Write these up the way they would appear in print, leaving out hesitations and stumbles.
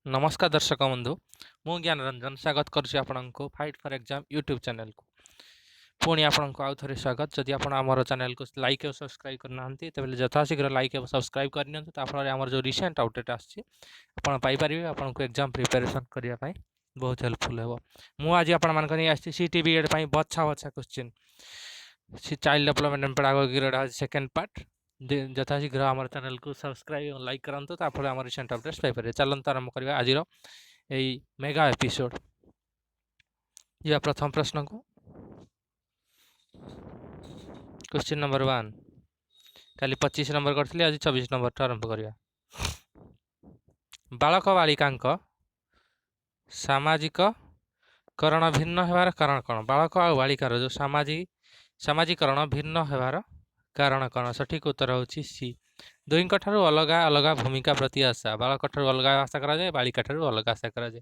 नमस्कार दर्शक बंधु मु ज्ञान रंजन स्वागत करुच्ची आपको fight for exam YouTube channel को पुणी आपको आउ थे स्वागत जदि आप आम चैनल को लाइक और सब्सक्राइब करना तेज यथाशीघ्र लाइक और सब्सक्राइब करनी फल आम जो रिसेंट अपडेट आसपारे आपको एग्जाम प्रिपेरेसन करने बहुत हेल्पफुल हो मुझे आज सीटीबी एड बछा बछा question child development pedagogy second part यथाशीघ्र आम चैनल को सब्सक्राइब और लाइक करूँ ताफल आम रिसेंट अपडेट्स पाइपर चलते आरंभ करवा आज यही मेगा एपिसोड या प्रथम प्रश्न को क्वेश्चन नंबर 1 काली 25 नंबर करी आज 24 नंबर आरंभ करवा बालक बालिका सामाजिक करण भिन्न होवार कारण कौन बालक आ बालिकार जो सामाजिकरण भिन्न होवार कारण कौन सठिक उत्तर होची सी दुई अलग अलग भूमिका प्रति आशा बालक अलग आशा कराए बालिका अलग आशा कराए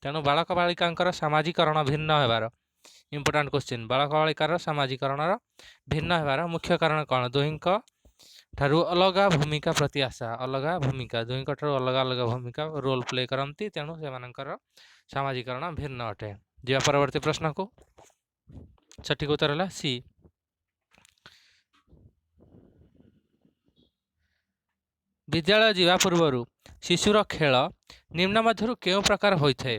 तेणु बालक बालिका सामाजिकरण भिन्न होवार इंपोर्टाट क्वेश्चन बालक बालिकार सामाजिकरण भिन्न होवार मुख्य कारण कौन दुई ठारू अलग भूमिका प्रति आशा अलग भूमिका दुई अलग अलग भूमिका रोल प्ले करती तेणु से सामाजिकरण भिन्न अटे जा परवर्ती प्रश्न को सठिक उत्तर है सी विद्यालय जीवा पूर्व शिशुर खेल निम्न मध्य क्यों प्रकार होता है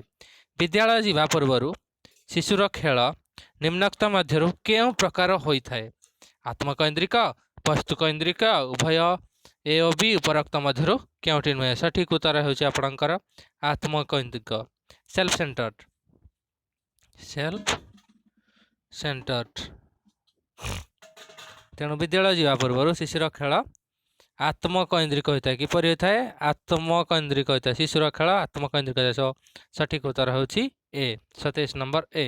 विद्यालय जीवा पूर्व शिशुर खेल निम्नोक्त मध्य क्यों प्रकार होता है आत्मकैंद्रिक वस्तुकैंद्रिक उभय ए और बी उपरोक्त मध्य क्योंटी नुहे सठिक उत्तर होकर आत्मकैंद्रिक सेल्फ सेंटर्ड तेणु विद्यालय जीवा पूर्व शिशुर खेल आत्मकैंद्रिक होता है किपर होता है आत्मकैंद्रिक होता है शिशुर खेल आत्मकैंद्रिक होता है सठिक उत्तर होची ए 27 नंबर ए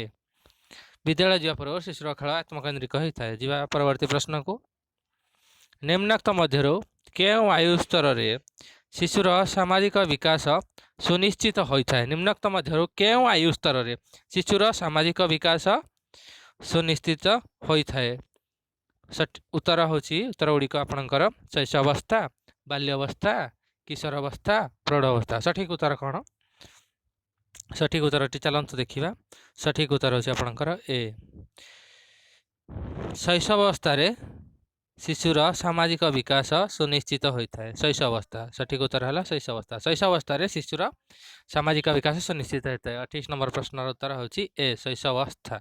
विद्यालय जीवा पूर्व शिशुर खेल आत्मकैंद्रिक होता है जीवा परवर्ती प्रश्न को निम्नोक्त मध्य क्यों आयु स्तर में शिशुर सामाजिक विकास सुनिश्चित होता है निम्नोक्त मध्य क्यों आयु स्तर में शिशुर सामाजिक विकास सुनिश्चित होता है उत्तर होची उत्तर गुड़िक आपणकर शैशवस्था बाल्यावस्था किशोर अवस्था प्रौढ़ अवस्था सठिक उत्तर कौन सठिक उत्तर टी चलते देखा सठिक उत्तर होची आपणकर ए शैशवस्था शिशुर सामाजिक विकास सुनिश्चित होता है शैशवस्था सठिक उत्तर है शैशवस्था शिशुर सामाजिक विकास सुनिश्चित होता है 28 नंबर प्रश्न उत्तर होची ए शैशवस्था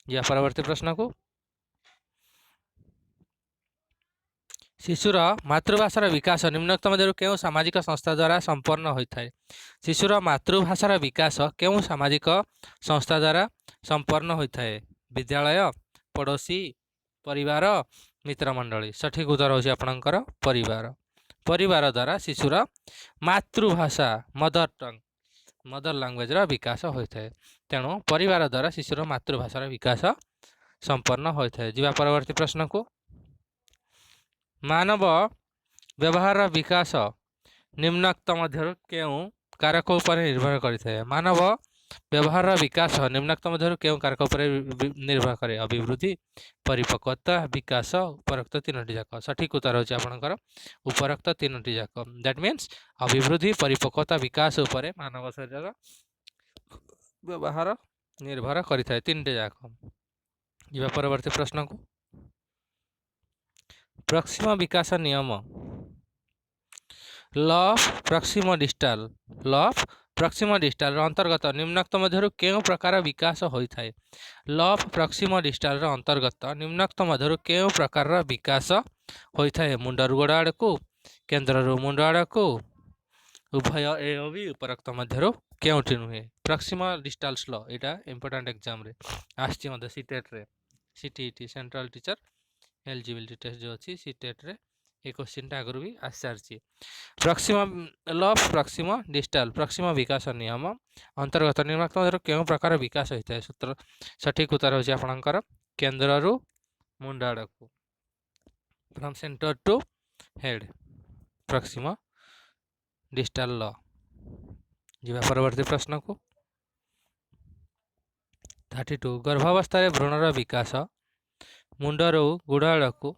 या परवर्ती प्रश्न को शिशुर मातृभाषार विकास निम्नोक्त मध्य क्यों सामाजिक संस्था द्वारा संपन्न होता है शिशुर मातृभाषार विकास क्यों सामाजिक संस्था द्वारा संपन्न होता है विद्यालय पड़ोशी परिवार मित्रमंडली सठिक उत्तर होची आपणकर परिवार परिवार द्वारा शिशुर मातृभाषा मदर लैंग्वेज विकास होता है तेणु परिवार द्वारा शिशुर मातृभाषार विकास संपन्न होता है जीवा परवर्ती प्रश्न को मानव व्यवहार विकास निम्नोक्त मध्य क्यों कारक उपर निर्भर करें मानव व्यवहार विकास निम्नोक्त मध्य क्यों कारक उपर निर्भर करे अभिवृद्धि परिपक्वता विकास उपरोक्त तीनोटी जाक सठिक उत्तर होची आपणकर उपरोक्त तीनोटी जाक दैट मीन्स अभिवृद्धि परिपक्वता विकास उपर मानव शरीर व्यवहार निर्भर करें तीन टे जाक जीवा परवर्ती प्रश्न को प्रॉक्सिमा विकास नियम लॉ ऑफ प्रॉक्सिमा डिस्टाल अंतर्गत निम्नोक्त मध्य क्यों प्रकार विकास होता है लॉ ऑफ प्रॉक्सिमा डिस्टाल अंतर्गत निम्नोक्त मध्य क्यों प्रकार विकास होता है मुंडर गोड़ आड़ को केन्द्र मुंड आड़ को उभय ए और बी उपरोक्त मध्य क्योंटी नुहे प्रॉक्सिमा डिस्टाल्स लॉ यहाँ इंपोर्टेंट एग्जाम रे आसची मते सीटेट रे CTET central teacher eligibility test जो अच्छी सीटेट रे ये क्वेश्चन आगुरी भी आसी सारी proxima law of proxima distal proxima विकास नियम अंतर्गत निम्नोक्त मध्य क्यों प्रकार विकास होता है सूत्र सठिक उत्तर होची आपणकर केन्द्र मुंड आड़ को from centre to head proxima distal law जीवा परवर्ती प्रश्न को 32 गर्भावस्था भ्रूणर विकास मुंडर गोड़ आड़ को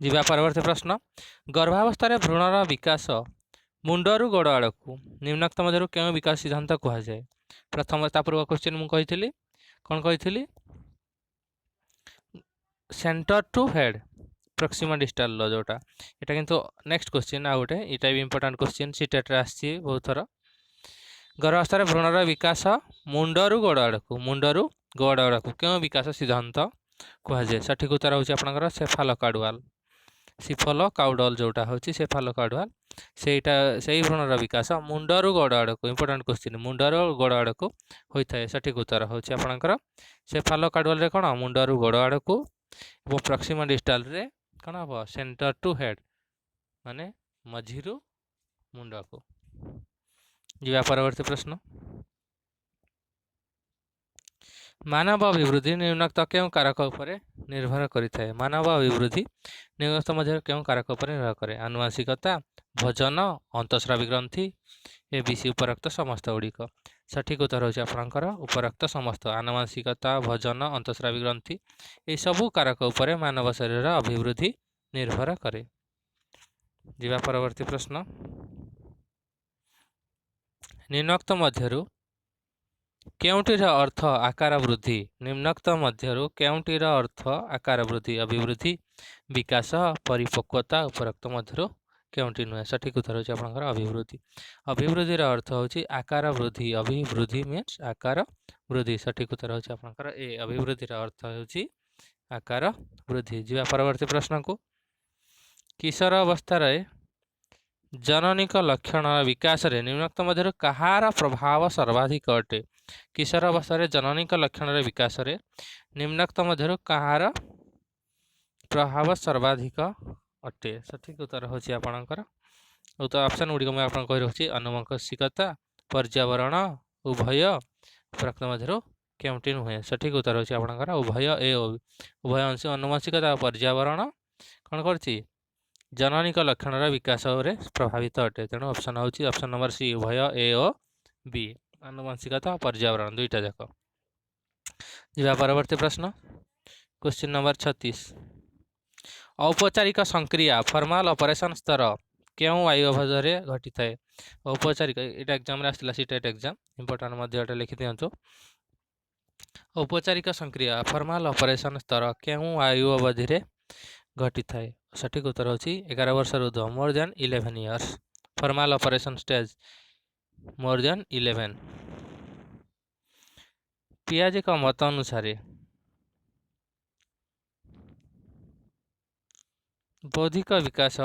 ଯିବା ପରବର୍ତ୍ତୀ ପ୍ରଶ୍ନ ଗର୍ଭାବସ୍ଥାରେ ଭ୍ରୂଣର ବିକାଶ ମୁଣ୍ଡରୁ ଗୋଡ଼ ଆଡ଼କୁ ନିମ୍ନୋକ୍ତ ମଧ୍ୟରୁ କେଉଁ ବିକାଶ ସିଦ୍ଧାନ୍ତ କୁହାଯାଏ? ପ୍ରଥମ ତା ପୂର୍ବ କ୍ୱେଶ୍ଚିନ୍ ମୁଁ କହିଥିଲି କ'ଣ କହିଥିଲି? सेंटर टू हेड प्रॉक्सिमा डिस्टाल लो जोटा एटा किंतु नेक्स्ट क्वेश्चन आ गोटे एटा भी इंपोर्टेंट क्वेश्चन सीटेट रे आसी बहुत थर गर्भावस्था भ्रूणर विकास मुंडरू गोड़ आड़कू क्यों विकास सिद्धांत कहुए सठिक उत्तर होची आपनकर सेफालोकार्डुआल सिफलो काउडल जोटा होची सेफालोकार्डुआल सेटा सेही भ्रूणर विकास मुंडरू गोड़ आड़कू इंपोर्टेंट क्वेश्चन मुंडरू गोड़ आड़कू होता है सठिक उत्तर होची आपनकर सेफालोकार्डुआल रे कोन मुंडरू गोड़ आड़कू वो प्रॉक्सिमा डिस्टाल रे कौन हम सेंटर टू हेड माने मझीरु मुंडा को जीवा परवर्ती प्रश्न मानव अभिवृद्धि निम्नोक्त क्यों कारक उपरे निर्भर करिथाय मानव अभिवृद्धि निम्नोक्त मध्य क्यों कारक उपरे निर्भर करे आनुवंशिकता भोजन अंतःस्रावी ग्रंथि एबीसी उपरोक्त समस्त गुड़िक सठिक उत्तर होची आपनकर उपरोक्त समस्त आनुवंशिकता भोजन अंतःस्रावी ग्रंथि ये सबू कारक उपरे मानव शरीर अभिवृद्धि निर्भर करे जीवा परवर्ती प्रश्न निम्नोक्त मध्यरु केउंटीर अर्थ आकार वृद्धि निम्नोक्त मध्यरु केउंटीर अर्थ आकार वृद्धि अभिवृद्धि विकास परिपक्वता उपरोक्त मध्यरु केउंटी नुहे सठिक उत्तर होची आपनकर अभिवृद्धि अभिवृद्धिर अर्थ होची आकार वृद्धि अभिवृद्धि मीन्स आकार वृद्धि सठिक उत्तर होची आपनकर ए अभिवृद्धिर अर्थ होची आकार वृद्धि जीवा परवर्ती प्रश्न को किशोर अवस्था रे जननिक लक्षण विकास रे निम्नोक्त मध्यरु कहार प्रभाव सर्वाधिक अटे किशोर अवस्था रे जननिक लक्षण रे विकास रे निम्नोक्त मध्यरु कहार प्रभाव सर्वाधिक अटे सठिक उत्तर होची आपनकर उत्तर ऑप्शन गुडी को मैं आपन कहि रहछि अनुवंशिकता पर्यावरण उभय प्रक्त मध्यरु केउंटी नुहे सठिक उत्तर होची आपनकर उभय ए उभय अंश अनुवंशिकता पर्यावरण कोन करछि जननिक लक्षण विकास रे प्रभावित अटे तेणु ऑप्शन होची ऑप्शन नंबर सी उभय ए ओ बी आनुवंशिकता पर्यावरण दुईटा जाक जीवा परवर्ती प्रश्न क्वेश्चन नंबर 36 औपचारिक संक्रिया फॉर्मल ऑपरेशन स्तर क्यों वायुभज रे घटी थाए औपचारिक एटा एग्जाम रे आस्तिला सीटेट एग्जाम इंपोर्टेंट मध्य एटा लिखि दियंतु औपचारिक संक्रिया फॉर्मल ऑपरेशन स्तर क्यों वायु अवधि रे घटी थाए सठिक उत्तर होची 11 वर्ष ऊर्ध्व more than 11 years formal operation stage more than 11 पियाजे का मत अनुसार बौद्धिक विकास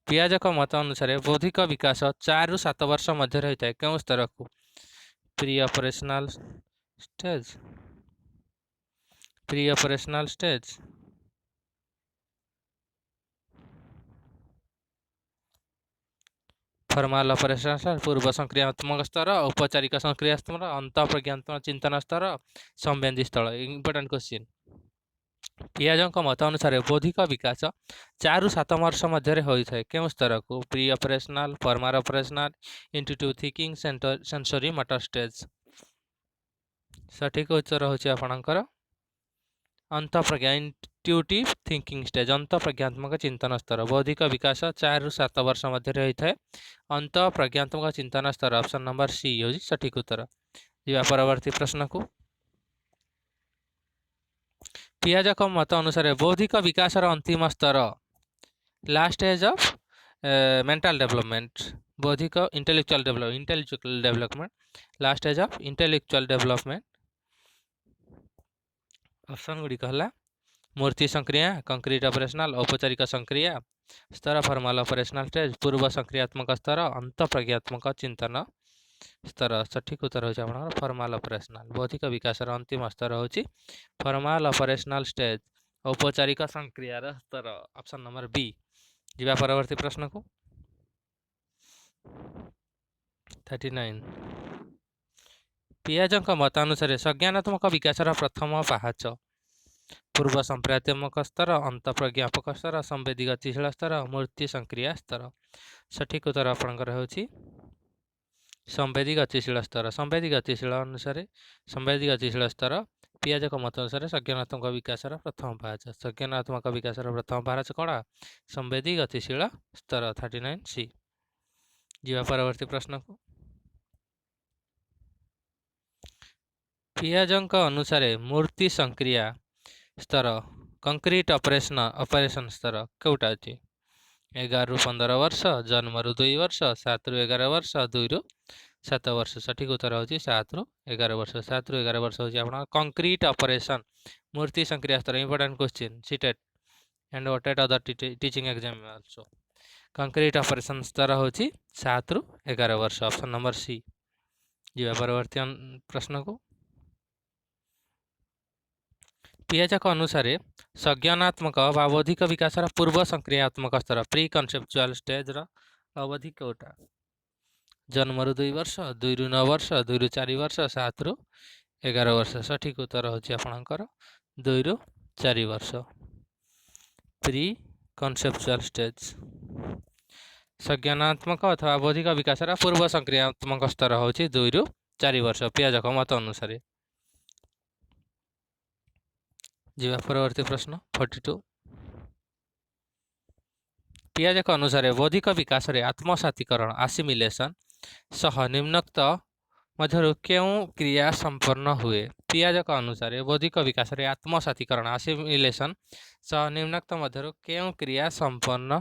पियाजक मत अनुसार बौद्धिक विकास 4 ରୁ 7 वर्ष मध्य होता है क्यों स्तर को pre operational stage formal operation स्तर पूर्व संक्रियात्मक स्तर औपचारिक संक्रिया स्तर अंत प्रज्ञात्मक चिंतन स्तर संवेदी स्थल इंपोर्टेंट क्वेश्चन पियाजों मत अनुसार बौद्धिक विकास 4 ରୁ 7 वर्ष मध्य होता है क्यों स्तर को pre operational formal operational intuitive thinking sensory motor stage सठिक उत्तर होची आपनकर अंत प्रज्ञा इंट्यूटिव थिंकिंग स्टेज अंत प्रज्ञात्मक चिंतन स्तर बौद्धिक विकास 4 ରୁ 7 वर्ष मध्य होता है अंत प्रज्ञात्मक चिंतन स्तर ऑप्शन नंबर सी होची सठिक उत्तर जीवा परवर्ती प्रश्न को पियाजक मत अनुसार बौद्धिक विकास अंतिम स्तर last stage of mental development बौद्धिक intellectual development last stage of intellectual development option गुडी कहला मूर्ति संक्रिया कंक्रीट ऑपरेशनल औपचारिक संक्रिया स्तर फॉर्मल ऑपरेशनल स्टेज पूर्व संक्रियात्मक स्तर अंत प्रज्ञात्मक चिंतन स्तर सठिक उत्तर होची आपनकर फॉर्मल ऑपरेशनल बौद्धिक विकास अंतिम स्तर होची फॉर्मल ऑपरेशनल स्टेज औपचारिक संक्रिया स्तर ऑप्शन नंबर बी जीवा परवर्ती प्रश्न को 39 पियाजों मत अनुसार संज्ञानात्मक विकास प्रथम पाहाच पूर्व संप्रात्मक स्तर अंत प्रज्ञापक स्तर संवेदी गतिशील स्तर मूर्ति संक्रिया स्तर सठिक उत्तर आपनकर होची संवेदी गतिशील स्तर संवेदी गतिशील अनुसार संवेदी गतिशील स्तर ପିଆଜକ ମତ ଅନୁସାରେ ସଂଜ୍ଞାନାତ୍ମକ ବିକାଶର ପ୍ରଥମ ପାହାଚ। ସଂଜ୍ଞାନାତ୍ମକ ବିକାଶର ପ୍ରଥମ ପାହାଚ କ'ଣ? ସମ୍ବେଦୀ ଗତିଶୀଳ ସ୍ତର 39C। ଯିବା ପରବର୍ତ୍ତୀ ପ୍ରଶ୍ନକୁ। ପିଆଜଙ୍କ ଅନୁସାରେ ମୂର୍ତ୍ତି ସଂକ୍ରିୟା ସ୍ତର କଂକ୍ରିଟ ଅପରେସନ ସ୍ତର କେଉଁଟା ଅଛି? 11ରୁ 15 ବର୍ଷ, ଜନ୍ମରୁ 2 ବର୍ଷ, 7ରୁ 11 ବର୍ଷ, 2ରୁ 7 ବର୍ଷ। ସଠିକ ଉତ୍ତର ହେଉଛି 7ରୁ 11 ବର୍ଷ। 7ରୁ 11 ବର୍ଷ ହେଉଛି ଆପଣଙ୍କ କଂକ୍ରିଟ ଅପରେସନ ମୂର୍ତ୍ତି ସଂକ୍ରିୟା ସ୍ତର। Important question CTET and what at other teaching exam also. Concrete operation ସ୍ତର ହେଉଛି 7ରୁ 11 ବର୍ଷ। Option number C. ଯିବା ପରବର୍ତ୍ତୀ ପ୍ରଶ୍ନକୁ। ପିଆଜକ ଅନୁସାରେ ସଂଜ୍ଞାନାତ୍ମକ ବା ବୌଦ୍ଧିକ ବିକାଶର ପୂର୍ବ ସଂକ୍ରିୟାତ୍ମକ ସ୍ତର ପ୍ରି କନସେପ୍ଚୁଆଲ ଷ୍ଟେଜ୍ର ଅବଧି କେଉଁଟା? ଜନ୍ମରୁ 2 ବର୍ଷ, 2ରୁ 9 ବର୍ଷ, 2ରୁ 4 ବର୍ଷ, 7ରୁ 11 ବର୍ଷ। ସଠିକ ଉତ୍ତର ହେଉଛି ଆପଣଙ୍କର 2ରୁ 4 ବର୍ଷ। ପ୍ରି କନସେପ୍ଚୁଆଲ ଷ୍ଟେଜ୍ ସଂଜ୍ଞାନାତ୍ମକ ଅଥବା ବୌଦ୍ଧିକ ବିକାଶର ପୂର୍ବ ସଂକ୍ରିୟାତ୍ମକ ସ୍ତର ହେଉଛି 2ରୁ 4 ବର୍ଷ ପିଆଜକ ମତ ଅନୁସାରେ। ଯିବା ପରବର୍ତ୍ତୀ ପ୍ରଶ୍ନ 42। ପିଆଜକ ଅନୁସାରେ ବୌଦ୍ଧିକ ବିକାଶରେ ଆତ୍ମସାତୀକରଣ ଆସିମିଲେସନ ସହ ନିମ୍ନୋକ୍ତ ମଧ୍ୟରୁ କେଉଁ କ୍ରିୟା ସମ୍ପନ୍ନ ହୁଏ? ପିଆଜକ ଅନୁସାରେ ବୌଦ୍ଧିକ ବିକାଶରେ ଆତ୍ମସାତୀକରଣ ଆସିମିଲେସନ ସହ ନିମ୍ନୋକ୍ତ ମଧ୍ୟରୁ କେଉଁ କ୍ରିୟା ସମ୍ପନ୍ନ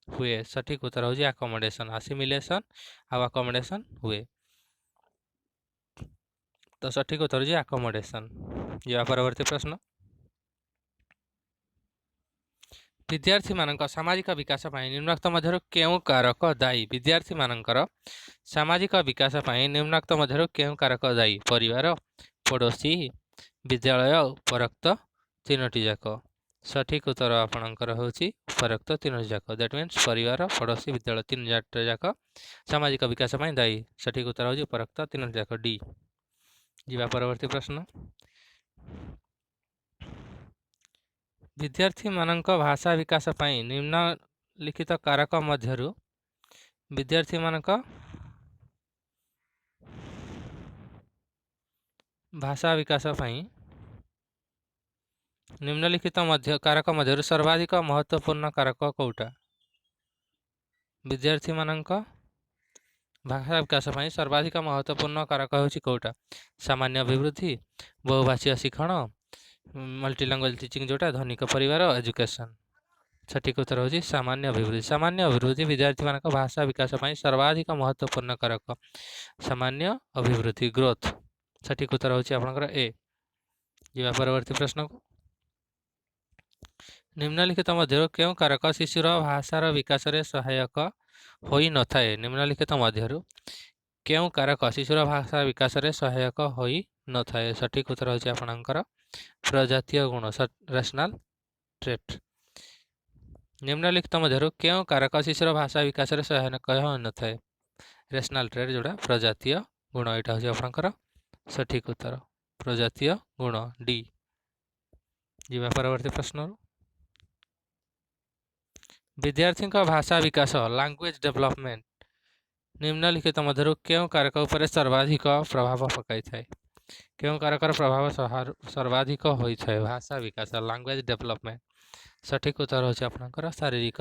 ହୁଏ? ସଠିକ ଉତ୍ତର ହେଉଛି ଆକୋମୋଡେସନ। ଆସିମିଲେସନ ଆଉ ଆକୋମୋଡେସନ ହୁଏ। ତ ସଠିକ ଉତ୍ତର ହେଉଛି ଆକୋମୋଡେସନ। ଯିବା ପରବର୍ତ୍ତୀ ପ୍ରଶ୍ନ। ବିଦ୍ୟାର୍ଥୀମାନଙ୍କ ସାମାଜିକ ବିକାଶ ପାଇଁ ନିମ୍ନୋକ୍ତ ମଧ୍ୟରୁ କେଉଁ କାରକ ଦାୟୀ? ବିଦ୍ୟାର୍ଥୀମାନଙ୍କର ସାମାଜିକ ବିକାଶ ପାଇଁ ନିମ୍ନୋକ୍ତ ମଧ୍ୟରୁ କେଉଁ କାରକ ଦାୟୀ? ପରିବାର, ପଡ଼ୋଶୀ, ବିଦ୍ୟାଳୟ, ଉପରୋକ୍ତ ତିନୋଟି ଯାକ। ସଠିକ ଉତ୍ତର ଆପଣଙ୍କର ହେଉଛି ଉପରୋକ୍ତ ତିନୋଟି ଯାକ। ଦ୍ୟାଟ୍ ମିନ୍ସ ପରିବାର, ପଡ଼ୋଶୀ, ବିଦ୍ୟାଳୟ ତିନିଟା ଯାକ ସାମାଜିକ ବିକାଶ ପାଇଁ ଦାୟୀ। ସଠିକ ଉତ୍ତର ହେଉଛି ଉପରୋକ୍ତ ତିନୋଟି ଯାକ ଡି। ଯିବା ପରବର୍ତ୍ତୀ ପ୍ରଶ୍ନ। ବିଦ୍ୟାର୍ଥୀମାନଙ୍କ ଭାଷା ବିକାଶ ପାଇଁ ନିମ୍ନଲିଖିତ କାରକ ମଧ୍ୟରୁ ବିଦ୍ୟାର୍ଥୀମାନଙ୍କ ଭାଷା ବିକାଶ ପାଇଁ ନିମ୍ନଲିଖିତ କାରକ ମଧ୍ୟରୁ ସର୍ବାଧିକ ମହତ୍ତ୍ୱପୂର୍ଣ୍ଣ କାରକ କେଉଁଟା? ବିଦ୍ୟାର୍ଥୀମାନଙ୍କ ଭାଷା ବିକାଶ ପାଇଁ ସର୍ବାଧିକ ମହତ୍ତ୍ୱପୂର୍ଣ୍ଣ କାରକ ହେଉଛି କେଉଁଟା? ସାମାନ୍ୟ ଅଭିବୃଦ୍ଧି, ବହୁଭାଷୀୟ ଶିକ୍ଷଣ, ମଲ୍ଟିଲାଙ୍ଗୁଏଜ ଟିଚିଂ ଯେଉଁଟା, ଧନିକ ପରିବାର, ଏଜୁକେସନ। ସଠିକ ଉତ୍ତର ହେଉଛି ସାମାନ୍ୟ ଅଭିବୃଦ୍ଧି। ସାମାନ୍ୟ ଅଭିବୃଦ୍ଧି ବିଦ୍ୟାର୍ଥୀମାନଙ୍କ ଭାଷା ବିକାଶ ପାଇଁ ସର୍ବାଧିକ ମହତ୍ତ୍ୱପୂର୍ଣ୍ଣ କାରକ। ସାମାନ୍ୟ ଅଭିବୃଦ୍ଧି ଗ୍ରୋଥ। ସଠିକ ଉତ୍ତର ହେଉଛି ଆପଣଙ୍କର ଏ। ଯିବା ପରବର୍ତ୍ତୀ ପ୍ରଶ୍ନକୁ। ନିମ୍ନଲିଖିତ ମଧ୍ୟରୁ କେଉଁ କାରକ ଶିଶୁର ଭାଷାର ବିକାଶରେ ସହାୟକ ହୋଇନଥାଏ? ନିମ୍ନଲିଖିତ ମଧ୍ୟରୁ କେଉଁ କାରକ ଶିଶୁର ଭାଷା ବିକାଶରେ ସହାୟକ ହୋଇନଥାଏ? ସଠିକ ଉତ୍ତର ହେଉଛି ଆପଣଙ୍କର ପ୍ରଜାତୀୟ ଗୁଣ ରେସନାଲ ଟ୍ରେଟ୍। ନିମ୍ନଲିଖିତ ମଧ୍ୟରୁ କେଉଁ କାରକ ଶିଶୁର ଭାଷା ବିକାଶରେ ସହାୟକ ହୋଇନଥାଏ? ରେସନାଲ ଟ୍ରେଟ୍ ଯେଉଁଟା ପ୍ରଜାତୀୟ ଗୁଣ। ଏଇଟା ହେଉଛି ଆପଣଙ୍କର ସଠିକ ଉତ୍ତର ପ୍ରଜାତୀୟ ଗୁଣ ଡି। ଯିବା ପରବର୍ତ୍ତୀ ପ୍ରଶ୍ନରୁ। ବିଦ୍ୟାର୍ଥୀଙ୍କ ଭାଷା ବିକାଶ ଲାଙ୍ଗୁଏଜ ଡେଭଲପମେଣ୍ଟ ନିମ୍ନଲିଖିତ ମଧ୍ୟରୁ କେଉଁ କାରକ ଉପରେ ସର୍ବାଧିକ ପ୍ରଭାବ ପକାଇଥାଏ? କେଉଁ କାରକର ପ୍ରଭାବ ସର୍ବାଧିକ ହୋଇଥାଏ ଭାଷା ବିକାଶ ଲାଙ୍ଗୁଏଜ ଡେଭଲପମେଣ୍ଟ? ସଠିକ ଉତ୍ତର ହେଉଛି ଆପଣଙ୍କର ଶାରୀରିକ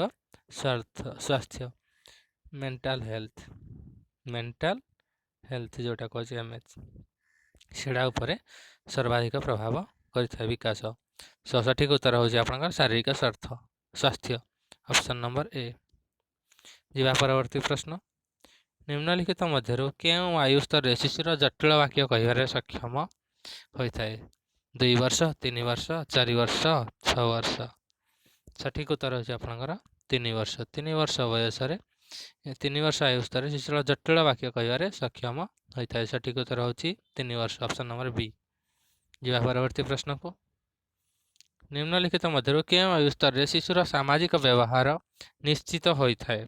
ସ୍ୱାସ୍ଥ୍ୟ ମେଣ୍ଟାଲ ହେଲ୍ଥ ଯେଉଁଟା କହୁଛି MH ସେଟା ଉପରେ ସର୍ବାଧିକ ପ୍ରଭାବ କରିଥାଏ ବିକାଶ। ସଠିକ ଉତ୍ତର ହେଉଛି ଆପଣଙ୍କର ଶାରୀରିକ ସ୍ୱାସ୍ଥ୍ୟ। Option number A. ଯିବା ପରବର୍ତ୍ତୀ ପ୍ରଶ୍ନ। ନିମ୍ନଲିଖିତ ମଧ୍ୟରୁ କେଉଁ ଆୟୁ ସ୍ତରରେ ଶିଶୁର ଜଟିଳ ବାକ୍ୟ କହିବାରେ ସକ୍ଷମ ହୋଇଥାଏ? 2 ବର୍ଷ, 3 ବର୍ଷ, 4 ବର୍ଷ, 6 ବର୍ଷ। ସଠିକ ଉତ୍ତର ହେଉଛି ଆପଣଙ୍କର 3 ବର୍ଷ। 3 ବର୍ଷ ବୟସରେ 3 ବର୍ଷ ଆୟୁ ସ୍ତରରେ ଶିଶୁର ଜଟିଳ ବାକ୍ୟ କହିବାରେ ସକ୍ଷମ ହୋଇଥାଏ। ସଠିକ ଉତ୍ତର ହେଉଛି 3 ବର୍ଷ। ଅପସନ୍ ନମ୍ବର ବି। ଯିବା ପରବର୍ତ୍ତୀ ପ୍ରଶ୍ନକୁ। ନିମ୍ନଲିଖିତ ମଧ୍ୟରୁ କେଉଁ ଆୟୁ ସ୍ତରରେ ଶିଶୁର ସାମାଜିକ ବ୍ୟବହାର ନିଶ୍ଚିତ ହୋଇଥାଏ?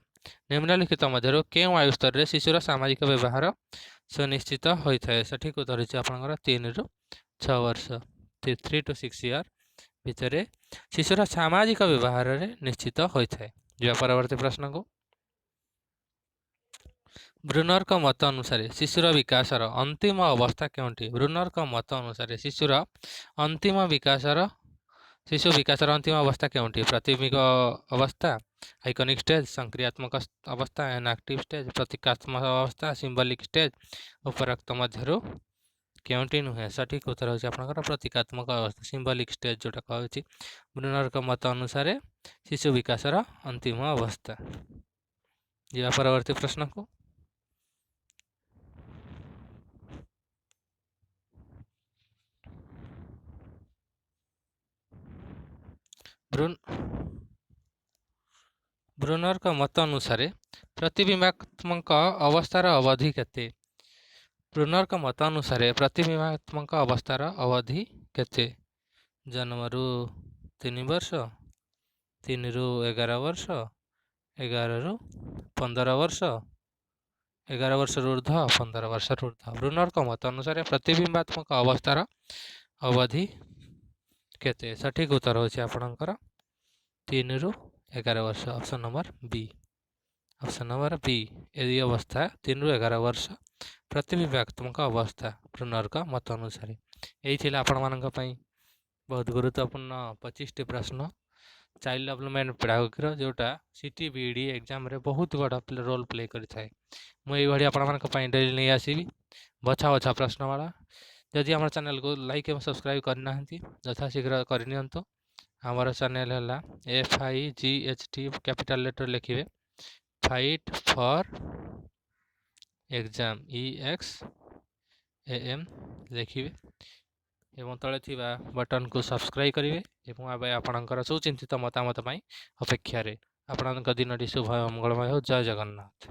ନିମ୍ନଲିଖିତ ମଧ୍ୟରୁ କେଉଁ ଆୟୁ ସ୍ତରରେ ଶିଶୁର ସାମାଜିକ ବ୍ୟବହାର ସୁନିଶ୍ଚିତ ହୋଇଥାଏ? ସଠିକ ଉତ୍ତର ହେଉଛି ଆପଣଙ୍କର 3ରୁ 6 ବର୍ଷ। 3 to 6 ଇୟର ଭିତରେ ଶିଶୁର ସାମାଜିକ ବ୍ୟବହାରରେ ନିଶ୍ଚିତ ହୋଇଥାଏ। ଯିବା ପରବର୍ତ୍ତୀ ପ୍ରଶ୍ନକୁ। ବ୍ରୁନରଙ୍କ ମତ ଅନୁସାରେ ଶିଶୁର ବିକାଶର ଅନ୍ତିମ ଅବସ୍ଥା କେଉଁଠି? ବ୍ରୁନରଙ୍କ ମତ ଅନୁସାରେ ଶିଶୁ ବିକାଶର ଅନ୍ତିମ ଅବସ୍ଥା କେଉଁଠି? ପ୍ରାଥମିକ ଅବସ୍ଥା, ଆଇକନିକ ଷ୍ଟେଜ, ସଂକ୍ରିୟାତ୍ମକ ଅବସ୍ଥା, ଇନଆକ୍ଟିଭ ଷ୍ଟେଜ, ପ୍ରତୀକାତ୍ମକ ଅବସ୍ଥା, ସିମ୍ବଲିକ ଷ୍ଟେଜ। ଉପରୋକ୍ତ ମଧ୍ୟରୁ କେଉଁଟି ନୁହେଁ? ସଠିକ ଉତ୍ତର ହେଉଛି ଆପଣଙ୍କର ପ୍ରତୀକାତ୍ମକ ଅବସ୍ଥା, ସିମ୍ବଲିକ ଷ୍ଟେଜ ଯେଉଁଟା କହୁଛି। ବ୍ରୁନରଙ୍କ ମତ ଅନୁସାରେ ଶିଶୁ ବିକାଶର ଅନ୍ତିମ ଅବସ୍ଥା। ଯିବା ପରବର୍ତ୍ତୀ ପ୍ରଶ୍ନକୁ। ବ୍ରୁନରଙ୍କ ମତ ଅନୁସାରେ ପ୍ରତିବିମ୍ବାତ୍ମକ ଅବସ୍ଥାର ଅବଧି କେତେ? ବ୍ରୁନରଙ୍କ ମତ ଅନୁସାରେ ପ୍ରତିବିମ୍ବାତ୍ମକ ଅବସ୍ଥାର ଅବଧି କେତେ? ଜନ୍ମରୁ 3 ବର୍ଷ, 3ରୁ 11 ବର୍ଷ, 11ରୁ 15 ବର୍ଷ, 11 ବର୍ଷରୁ ଉର୍ଦ୍ଧ୍ୱ, 15 ବର୍ଷରୁ ଉର୍ଦ୍ଧ୍ୱ। ବ୍ରୁନରଙ୍କ ମତ ଅନୁସାରେ ପ୍ରତିବିମ୍ବାତ୍ମକ ଅବସ୍ଥାର ଅବଧି କେତେ? ସଠିକ ଉତ୍ତର ହେଉଛି ଆପଣଙ୍କର 3ରୁ 11 ବର୍ଷ। ଅପସନ୍ ନମ୍ବର ବି। ଏହି ଅବସ୍ଥା 3ରୁ 11 ବର୍ଷ ପ୍ରତିବିମ୍ବାତ୍ମକ ଅବସ୍ଥା ବ୍ରୁନରଙ୍କ ମତ ଅନୁସାରେ। ଏହି ଥିଲା ଆପଣମାନଙ୍କ ପାଇଁ ବହୁତ ଗୁରୁତ୍ୱପୂର୍ଣ୍ଣ 25ଟି ପ୍ରଶ୍ନ ଚାଇଲ୍ଡ ଡେଭଲପମେଣ୍ଟ ପେଡାଗୋଗିର, ଯେଉଁଟା ସିଟି ବିଇଡି ଏକ୍ଜାମରେ ବହୁତ ବଡ଼ ରୋଲ୍ ପ୍ଲେ କରିଥାଏ। ମୁଁ ଏଇଭଳି ଆପଣମାନଙ୍କ ପାଇଁ ଡେଲି ନେଇ ଆସିବି ବଛା ବଛା ପ୍ରଶ୍ନମାଳା। ଯଦି ଆମର ଚ୍ୟାନେଲକୁ ଲାଇକ୍ ଏବଂ ସବସ୍କ୍ରାଇବ୍ କରିନାହାନ୍ତି ଯଥାଶୀଘ୍ର କରିନିଅନ୍ତୁ। ଆମର ଚ୍ୟାନେଲ ହେଲା FIGHT, କ୍ୟାପିଟାଲ ଲେଟର ଲେଖିବେ, ଫାଇଟ୍ ଫର୍ ଏକ୍ଜାମ, EXAM ଲେଖିବେ ଏବଂ ତଳେ ଥିବା ବଟନକୁ ସବସ୍କ୍ରାଇବ୍ କରିବେ ଏବଂ ଏବେ ଆପଣଙ୍କର ସୁଚିନ୍ତିତ ମତାମତ ପାଇଁ ଅପେକ୍ଷାରେ। ଆପଣଙ୍କ ଦିନଟି ଶୁଭ ମଙ୍ଗଳମୟ ହେଉ। ଜୟ ଜଗନ୍ନାଥ।